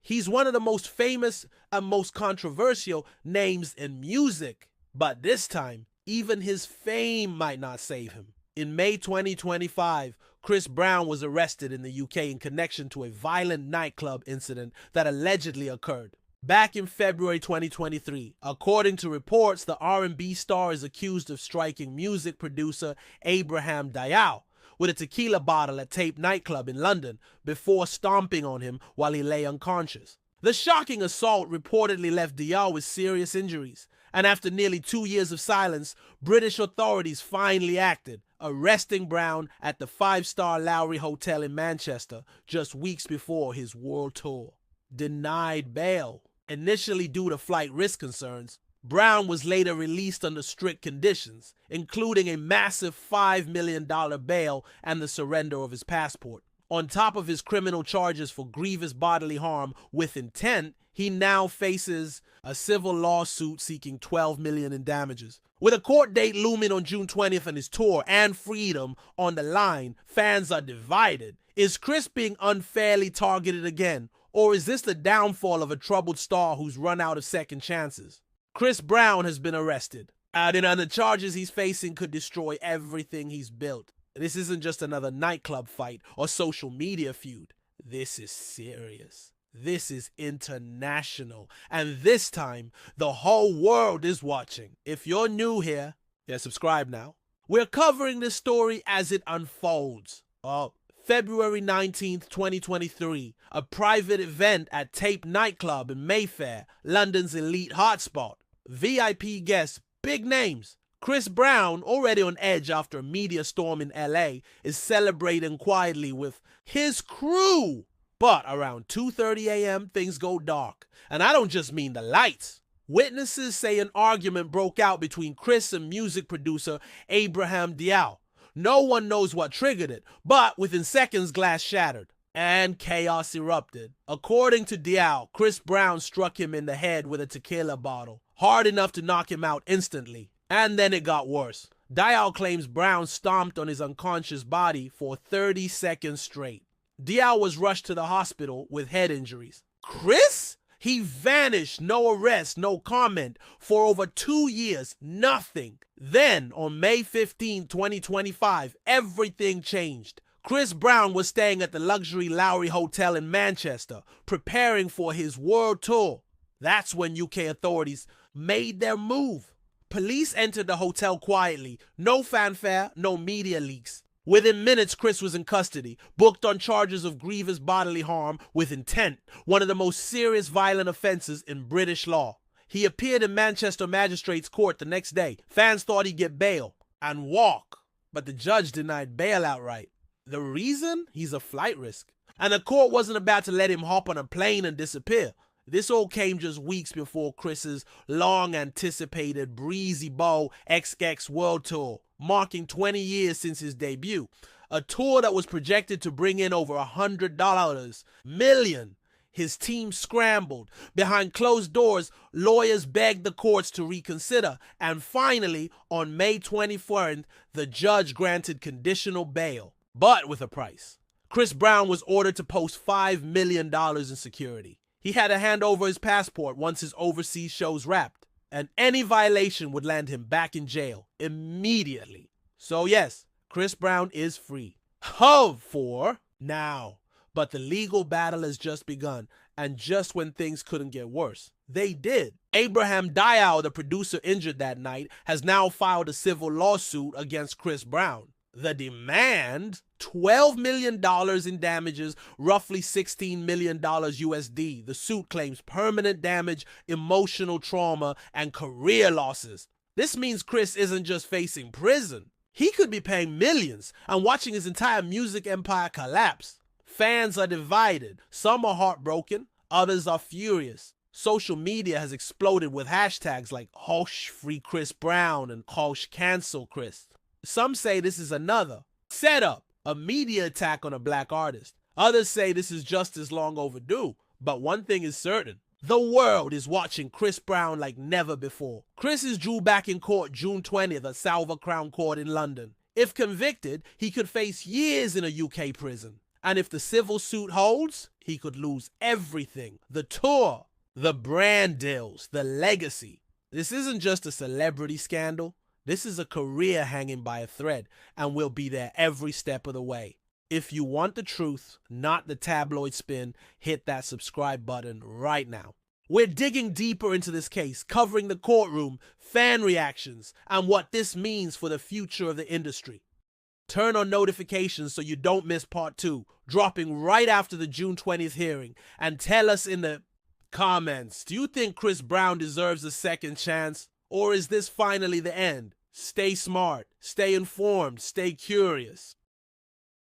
He's one of the most famous and most controversial names in music. But this time, even his fame might not save him. In May 2025, Chris Brown was arrested in the UK in connection to a violent nightclub incident that allegedly occurred. Back in February 2023, according to reports, the R&B star is accused of striking music producer Abraham Diaw with a tequila bottle at Tape Nightclub in London before stomping on him while he lay unconscious. The shocking assault reportedly left Diaw with serious injuries, and after nearly 2 years of silence, British authorities finally acted, arresting Brown at the 5-star Lowry Hotel in Manchester just weeks before his world tour. Denied bail. Initially due to flight risk concerns, Brown was later released under strict conditions, including a massive $5 million bail and the surrender of his passport. On top of his criminal charges for grievous bodily harm with intent, he now faces a civil lawsuit seeking $12 million in damages. With a court date looming on June 20th and his tour and freedom on the line, fans are divided. Is Chris being unfairly targeted again? Or is this the downfall of a troubled star who's run out of second chances? Chris Brown has been arrested, and the charges he's facing could destroy everything he's built. This isn't just another nightclub fight or social media feud. This is serious. This is international. And this time, the whole world is watching. If you're new here, subscribe now. We're covering this story as it unfolds. February 19th, 2023, a private event at Tape Nightclub in Mayfair, London's elite hotspot. VIP guests, big names. Chris Brown, already on edge after a media storm in LA, is celebrating quietly with his crew. But around 2:30 a.m., things go dark. And I don't just mean the lights. Witnesses say an argument broke out between Chris and music producer Abraham Diaw. No one knows what triggered it, but within seconds, glass shattered and chaos erupted. According to Diaw, Chris Brown struck him in the head with a tequila bottle, hard enough to knock him out instantly. And then it got worse. Diaw claims Brown stomped on his unconscious body for 30 seconds straight. Diaw was rushed to the hospital with head injuries. Chris? He vanished, no arrest, no comment, for over 2 years, nothing. Then, on May 15, 2025, everything changed. Chris Brown was staying at the luxury Lowry Hotel in Manchester, preparing for his world tour. That's when UK authorities made their move. Police entered the hotel quietly, no fanfare, no media leaks. Within minutes, Chris was in custody, booked on charges of grievous bodily harm with intent, one of the most serious violent offenses in British law. He appeared in Manchester Magistrates Court the next day. Fans thought he'd get bail and walk, but the judge denied bail outright. The reason? He's a flight risk. And the court wasn't about to let him hop on a plane and disappear. This all came just weeks before Chris's long-anticipated Breezy Bowl XX World Tour, marking 20 years since his debut. A tour that was projected to bring in over $100 million. His team scrambled. Behind closed doors, lawyers begged the courts to reconsider. And finally, on May 24th, the judge granted conditional bail, but with a price. Chris Brown was ordered to post $5 million in security. He had to hand over his passport once his overseas shows wrapped, and any violation would land him back in jail immediately. So yes, Chris Brown is free. For now. But the legal battle has just begun, and just when things couldn't get worse, they did. Abraham Diaw, the producer injured that night, has now filed a civil lawsuit against Chris Brown. The demand? $12 million in damages, roughly $16 million USD. The suit claims permanent damage, emotional trauma, and career losses. This means Chris isn't just facing prison. He could be paying millions and watching his entire music empire collapse. Fans are divided. Some are heartbroken, others are furious. Social media has exploded with hashtags like Hush Free Chris Brown and Hush Cancel Chris. Some say this is another setup, a media attack on a black artist. Others say this is justice long overdue. But one thing is certain. The world is watching Chris Brown like never before. Chris is due back in court June 20th at Salva Crown Court in London. If convicted, he could face years in a UK prison. And if the civil suit holds, He could lose everything: the tour, the brand deals, the legacy. This isn't just a celebrity scandal. This is a career hanging by a thread, and we'll be there every step of the way. If you want the truth, not the tabloid spin, hit that subscribe button right now. We're digging deeper into this case, covering the courtroom, fan reactions, and what this means for the future of the industry. Turn on notifications so you don't miss part 2, dropping right after the June 20th hearing. And tell us in the comments, do you think Chris Brown deserves a second chance? Or is this finally the end? Stay smart, stay informed, stay curious.